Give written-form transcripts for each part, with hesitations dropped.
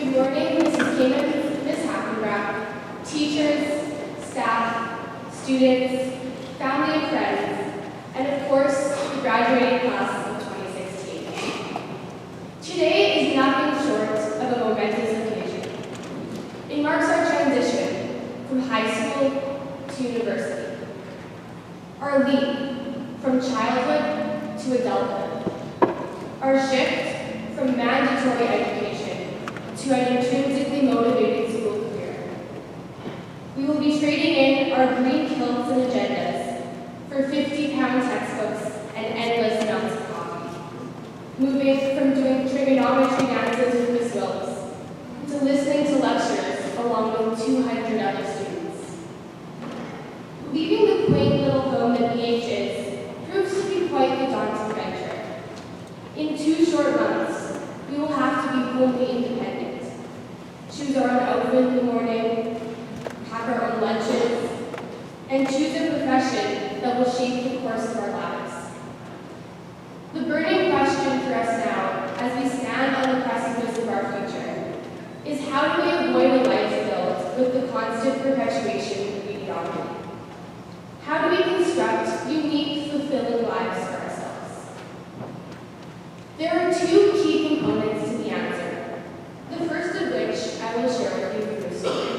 Good morning, Mrs. Kingman, Ms. Hackenbrack, teachers, staff, students, family and friends, and of course, the graduating class of 2016. Today is nothing short of a momentous occasion. It marks our transition from high school to university, our leap from childhood to adulthood, our shift from mandatory education to an intrinsically motivated school career. We will be trading in our green kilts and agendas for 50-pound textbooks and endless amounts of coffee, moving from doing trigonometry dances with Miss Wilkes to listening to lectures along with 200 other students. Leaving the quaint little home that BH is proves to be quite the daunting venture. In 2 short months, we will have to be wholly independent, choose our own outfit in the morning, pack our own lunches, and choose a profession that will shape the course of our lives. The burning question for us now, as we stand on the precipice of our future, is how do we avoid a life filled with the constant perpetuation of mediocrity? How do we construct unique, fulfilling lives for ourselves? There are 2 key components to the answer, the first of which I will share with you through a story.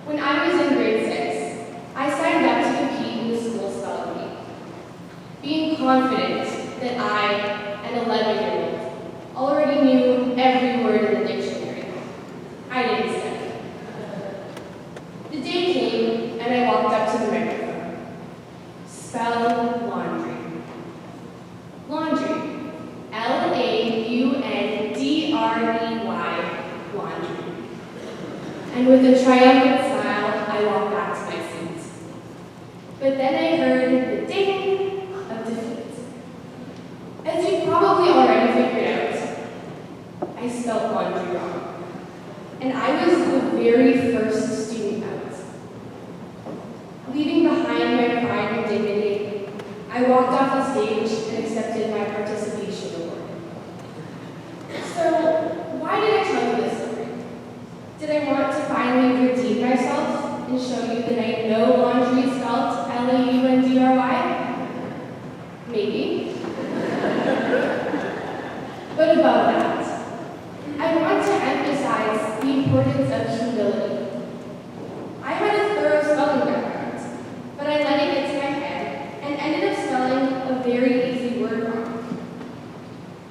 When I was in grade 6, I signed up to compete in the school spelling bee, being confident that I, an 11-year-old, already knew every word in the dictionary. I didn't study. The day came, and I walked up to the microphone. Spell laundry. Laundry. Laundrey, laundry. And with a triumphant smile, I walked back to my seat. But then I heard the ding of defeat. As you probably already figured out, I spelled laundry wrong. And I was the very first student out. Leaving behind my pride and dignity, I walked off the stage and accepted my participation award. So, why did I tell you this story? Did I want to finally redeem myself and show you that I know laundry is spelled Laundry? Maybe. But above that, I want to emphasize the importance of humility. I had a thorough spelling background, but I let it get to my head and ended up spelling a very easy word wrong.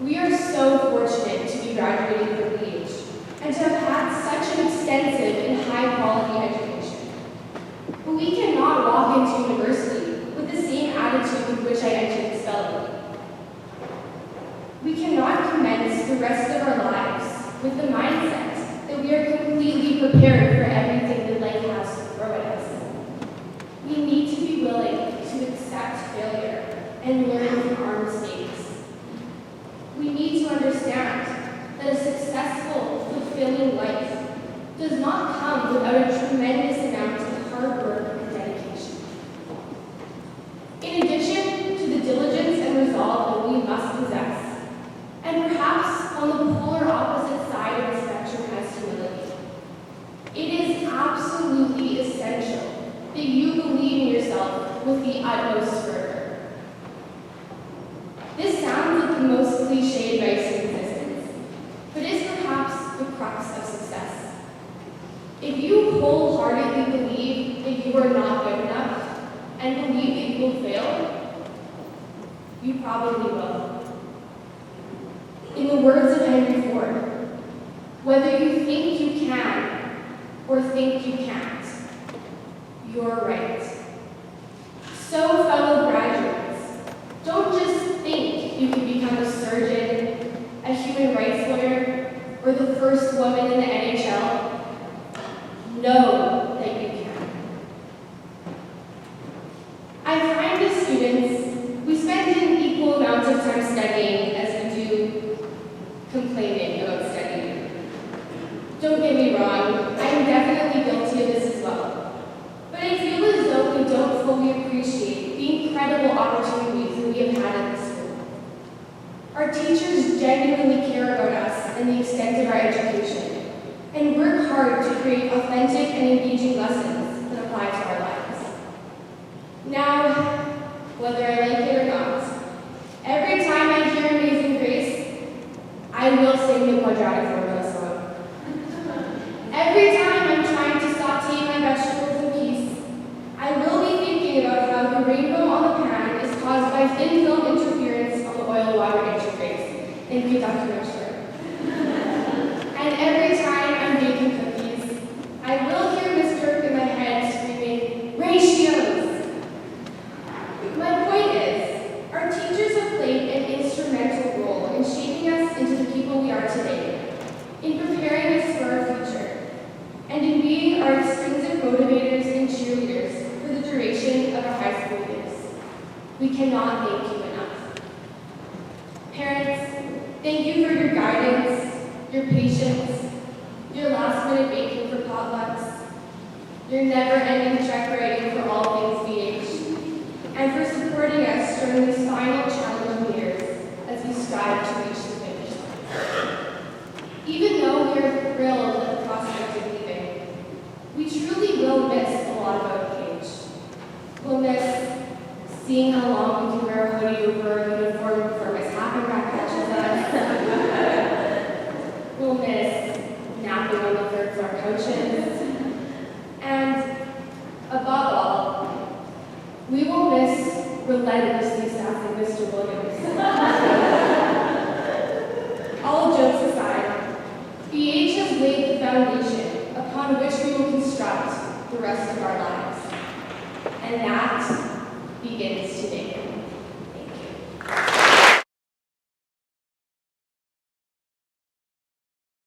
We are so fortunate to be graduating from BH and to have had such an extensive and high-quality education. But we cannot walk into university with the same attitude with which I entered the spelling bee. We cannot commence the rest of our lives with the mindset that we are completely prepared for everything that life has to throw at us. We need to be willing to accept failure and learn from our mistakes. We need to understand that a successful, fulfilling life does not come without a tremendous amount of hard work and dedication. In addition to the diligence and resolve that we must possess, and perhaps on the polar opposite side of the spectrum has humility, it is absolutely essential that you believe in yourself with the utmost fervor. This sounds like the most cliche advice in existence, but is perhaps the crux of success. If you wholeheartedly believe that you are not good enough and believe that you will fail, you probably will. In the words of Henry Ford, whether you think you can or think you can't, you're right. So, fellow graduates, don't just think you can become a surgeon, a human rights lawyer, or the first woman in the NHL. Know that you can. I find as students, we spend an equal amount of time studying as we do complaining about studying. Don't get me wrong, I am definitely guilty of this as well. But I feel as though we don't fully appreciate the incredible opportunities that we have had at this school. Our teachers genuinely care about us in the extent of our education, and work hard to create authentic and engaging lessons that apply to our lives. Now, whether I like it or not, every time I hear Amazing Grace, I will sing the quadratic formula song. Every time I'm trying to saute my vegetables in peace, I will be thinking about how the rainbow on the pan is caused by thin film interference on the oil-water interface in Kentucky, Michigan. And every time I'm baking cookies, I will hear Miss Kirk in my head screaming, "Ratios!" My point is, our teachers have played an instrumental role in shaping us into the people we are today, in preparing us for our future, and in being our extrinsic motivators and cheerleaders for the duration of our high school years. We cannot thank you enough. Parents, thank you for your guidance, your patience, your last-minute baking for potlucks, your never-ending check writing for all things VH, and for supporting us during this final chapter